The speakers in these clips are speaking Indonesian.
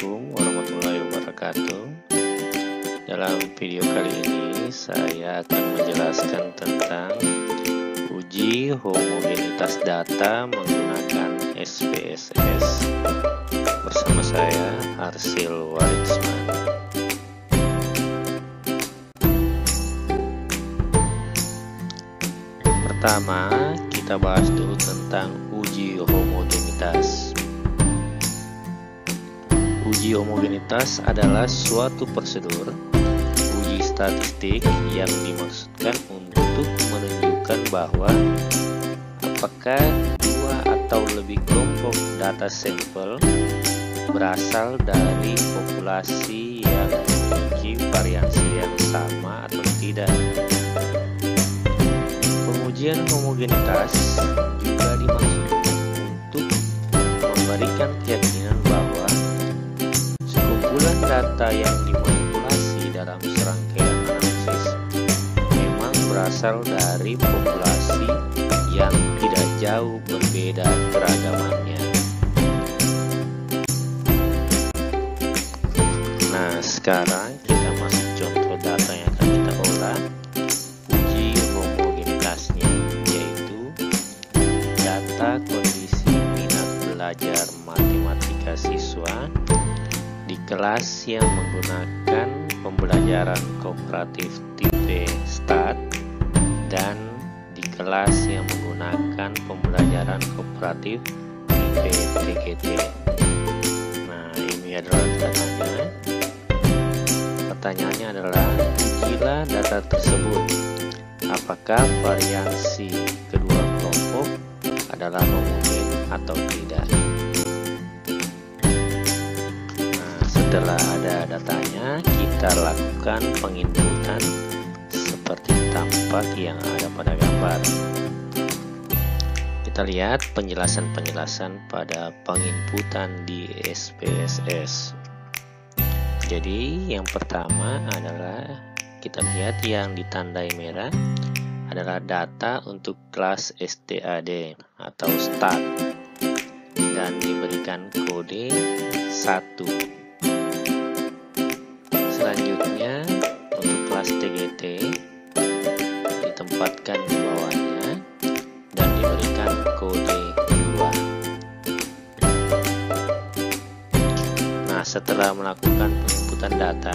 Assalamualaikum warahmatullahi wabarakatuh. Dalam video kali ini saya akan menjelaskan tentang uji homogenitas data menggunakan SPSS. Bersama saya Arsil Waritsman. Pertama, kita bahas dulu tentang uji homogenitas. Uji homogenitas adalah suatu prosedur uji statistik yang dimaksudkan untuk menunjukkan bahwa apakah dua atau lebih kelompok data sampel berasal dari populasi yang memiliki variasi yang sama atau tidak. Pengujian homogenitas juga dimaksudkan untuk memberikan keyakinan bahwa sekumpulan data yang dimanipulasi dalam serangkaian analisis memang berasal dari populasi yang tidak jauh berbeda keragamannya. Nah, sekarang kita masuk contoh data yang akan kita olah uji homogenitasnya, yaitu data kondisi minat belajar matematika siswa di kelas yang menggunakan pembelajaran kooperatif tipe STAT dan di kelas yang menggunakan pembelajaran kooperatif tipe TGT. Nah, ini adalah datanya. Pertanyaannya adalah, ujilah data tersebut. Apakah variasi kedua kelompok adalah homogen atau tidak? Setelah ada datanya, kita lakukan penginputan seperti tampak yang ada pada gambar. Kita lihat penjelasan-penjelasan pada penginputan di SPSS. Jadi yang pertama adalah kita lihat yang ditandai merah adalah data untuk kelas STAD atau STAT dan diberikan kode 1. Selanjutnya untuk kelas TGT ditempatkan di bawahnya dan diberikan kode 2. Nah, setelah melakukan penginputan data,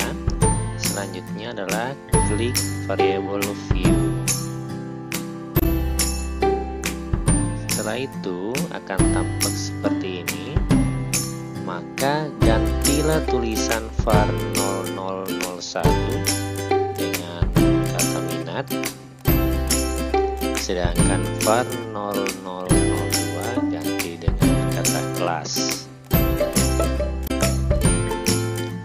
selanjutnya adalah klik variable view. Setelah itu akan tampak seperti ini. Maka gantilah tulisan var 0001 dengan kata minat, sedangkan var 0002 ganti dengan kata kelas,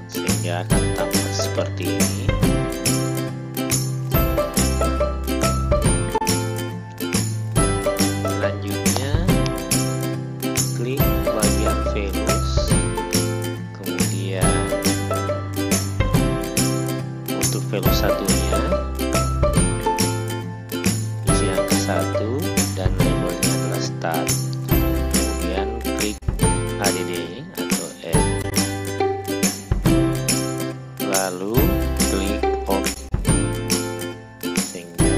sehingga akan tampak seperti ini. Selanjutnya klik bagian values. Untuk value satunya isi angka 1 dan labelnya adalah start. Kemudian klik ADD atau N, lalu klik OK sehingga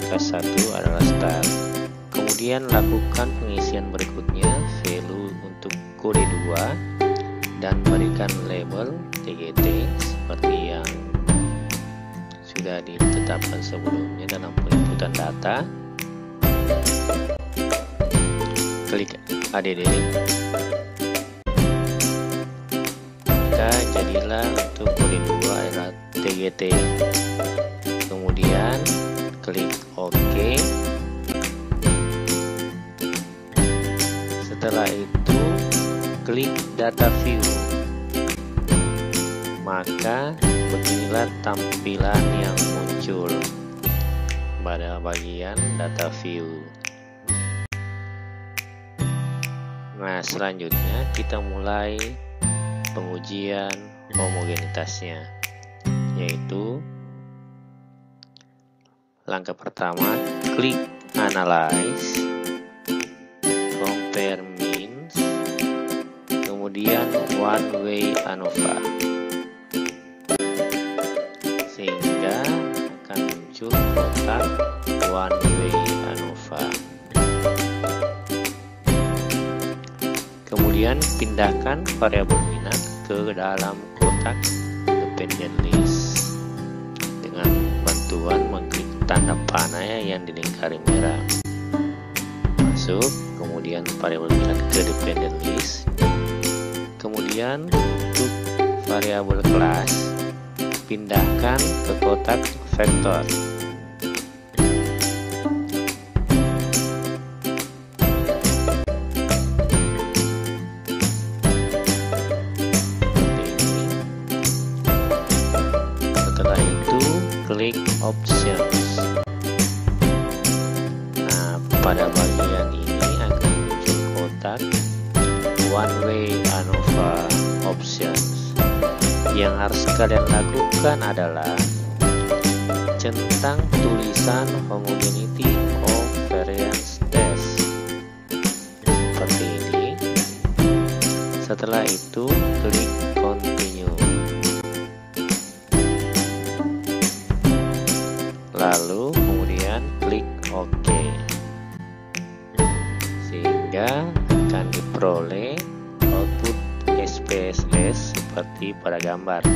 angka 1 adalah start. Kemudian lakukan pengisian berikutnya, value untuk kode 2 dan berikan label TGT seperti yang sudah ditetapkan sebelumnya dalam penginputan data. Klik ADD. Maka jadilah untuk kode 2 adalah TGT. Kemudian klik OK. Setelah itu klik data view. Maka beginilah tampilan yang muncul pada bagian data view. Nah, selanjutnya kita mulai pengujian homogenitasnya, yaitu langkah pertama, klik analyze, compare means, kemudian kemudian one way ANOVA, sehingga akan muncul kotak one way ANOVA. Kemudian pindahkan variabel minat ke dalam kotak dependent list dengan bantuan mengklik tanda panah yang dilingkari merah. Masuk, kemudian variabel minat ke dependent list. Kemudian untuk variabel kelas pindahkan ke kotak vektor. Klik options. Nah, pada bagian ini akan muncul kotak one way ANOVA options. Yang harus kalian lakukan adalah centang tulisan homogeneity of variance test seperti ini. Setelah itu klik continue. Lalu kemudian klik OK, sehingga akan diperoleh output SPSS seperti pada gambar.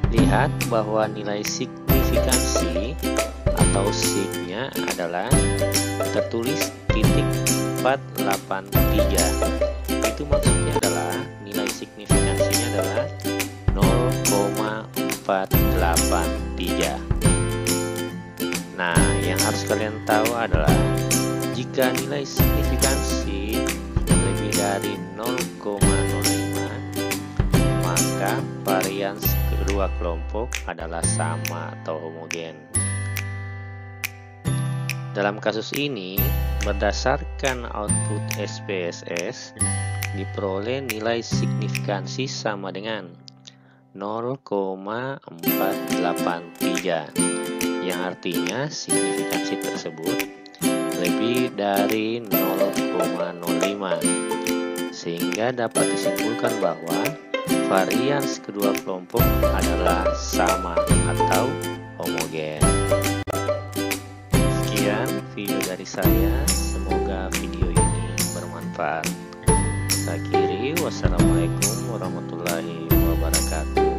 Lihat bahwa nilai signifikansi atau sig-nya adalah tertulis titik 483. Itu maksudnya adalah nilai signifikansinya adalah 0,483. Nah, yang harus kalian tahu adalah jika nilai signifikansi lebih dari 0,05, maka varians kedua kelompok adalah sama atau homogen. Dalam kasus ini, berdasarkan output SPSS, diperoleh nilai signifikansi sama dengan 0,483. yang artinya signifikansi tersebut lebih dari 0,05, sehingga dapat disimpulkan bahwa varians kedua kelompok adalah sama atau homogen. Sekian video dari saya, semoga video ini bermanfaat. Saya akhiri, wassalamualaikum warahmatullahi wabarakatuh.